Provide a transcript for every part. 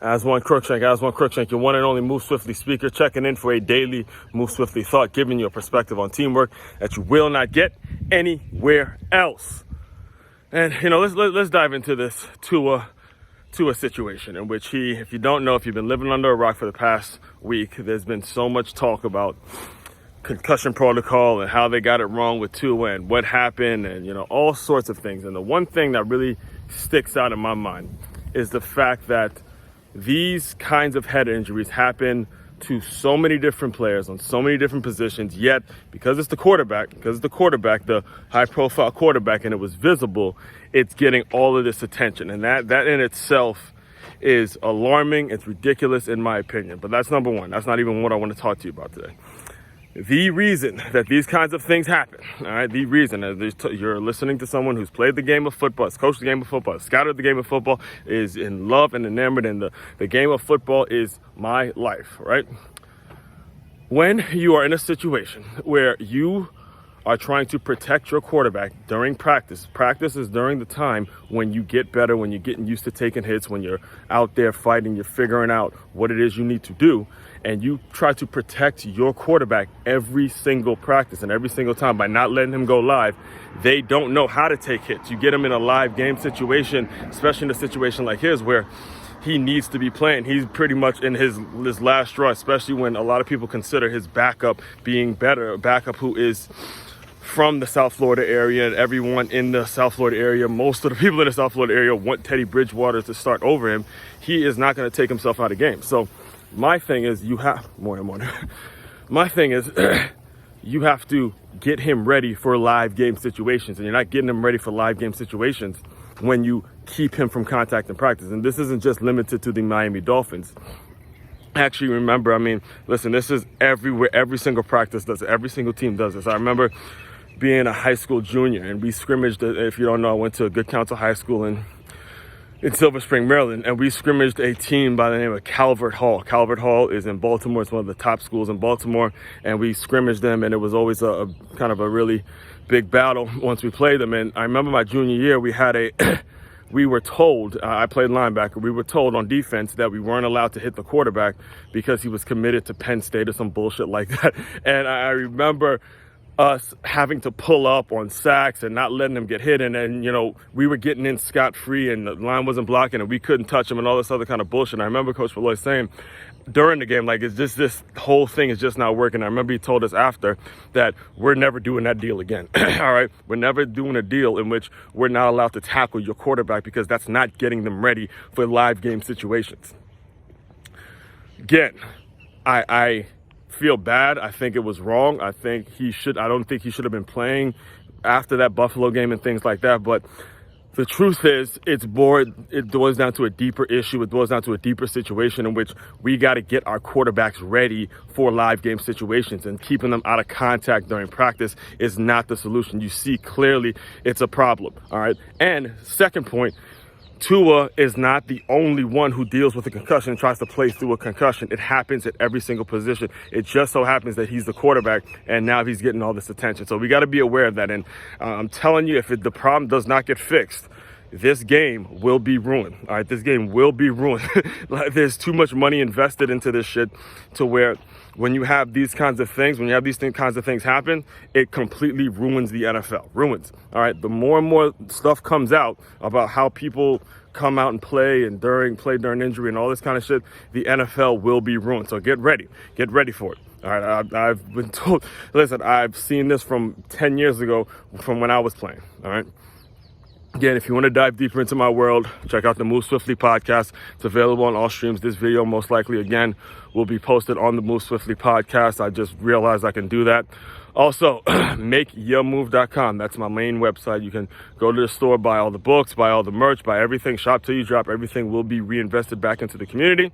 Aswand Cruickshank, your one and only Move Swiftly speaker, checking in for a daily Move Swiftly thought, giving you a perspective on teamwork that you will not get anywhere else. And let's dive into this Tua situation in which if you don't know, if you've been living under a rock for the past week, there's been so much talk about concussion protocol and how they got it wrong with Tua and what happened and all sorts of things. And the one thing that really sticks out in my mind is the fact that these kinds of head injuries happen to so many different players on so many different positions, yet because it's the quarterback, the high-profile quarterback, and it was visible, it's getting all of this attention. And that in itself is alarming. It's ridiculous in my opinion. But that's number one. That's not even what I want to talk to you about today. The reason that these kinds of things happen, all right, the reason you're listening to someone who's played the game of football, has coached the game of football, has scouted the game of football, is in love and enamored, and the game of football is my life, right? When you are in a situation where you are trying to protect your quarterback during practice is during the time when you get better, when you're getting used to taking hits, when you're out there fighting, you're figuring out what it is you need to do, and you try to protect your quarterback every single practice and every single time by not letting him go live. They don't know how to take hits. You get him in a live game situation, especially in a situation like his where he needs to be playing. He's pretty much in his last straw, especially when a lot of people consider his backup being better, a backup who is from the South Florida area, and everyone in the South Florida area, most of the people in the South Florida area want Teddy Bridgewater to start over him. He is not going to take himself out of game. So my thing is you have to get him ready for live game situations, and you're not getting him ready for live game situations when you keep him from contact in practice. And this isn't just limited to the Miami Dolphins. Actually, remember, listen, this is everywhere. Every single practice does it. Every single team does this. I remember being a high school junior, and we scrimmaged. If you don't know, I went to a Good Counsel High School in Silver Spring, Maryland, and we scrimmaged a team by the name of Calvert Hall. Calvert Hall is in Baltimore. It's one of the top schools in Baltimore, and we scrimmaged them, and it was always a kind of a really big battle once we played them. And I remember my junior year, we were told, I played linebacker, we were told on defense that we weren't allowed to hit the quarterback because he was committed to Penn State or some bullshit like that. And I remember us having to pull up on sacks and not letting them get hit. And then, we were getting in scot-free and the line wasn't blocking and we couldn't touch them and all this other kind of bullshit. And I remember Coach Flourish saying during the game, it's just this whole thing is just not working. I remember he told us after that we're never doing that deal again. All right. We're never doing a deal in which we're not allowed to tackle your quarterback because that's not getting them ready for live game situations. Again, I feel bad. I think it was wrong. I don't think he should have been playing after that Buffalo game and things like that. But the truth is, it boils down to a deeper issue. It boils down to a deeper situation in which we got to get our quarterbacks ready for live game situations, and keeping them out of contact during practice is not the solution. You see clearly it's a problem. All right. And second point, Tua is not the only one who deals with a concussion and tries to play through a concussion. It happens at every single position. It just so happens that he's the quarterback, and now he's getting all this attention. So we got to be aware of that. And I'm telling you, if the problem does not get fixed, this game will be ruined. All right, this game will be ruined. There's too much money invested into this shit to where when you have these kinds of things, kinds of things happen, it completely ruins the NFL. Ruins. All right, the more and more stuff comes out about how people come out and play during injury and all this kind of shit, the NFL will be ruined. So get ready for it. All right, I've been told, listen, I've seen this from 10 years ago from when I was playing. All right. Again, if you want to dive deeper into my world, check out the Move Swiftly podcast. It's available on all streams. This video most likely, again, will be posted on the Move Swiftly podcast. I just realized I can do that. Also, makeyourmove.com. That's my main website. You can go to the store, buy all the books, buy all the merch, buy everything, shop till you drop. Everything will be reinvested back into the community.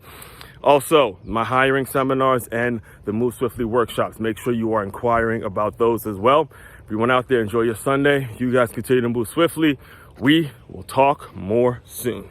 Also, my hiring seminars and the Move Swiftly workshops. Make sure you are inquiring about those as well. Everyone out there, enjoy your Sunday. You guys continue to move swiftly. We will talk more soon.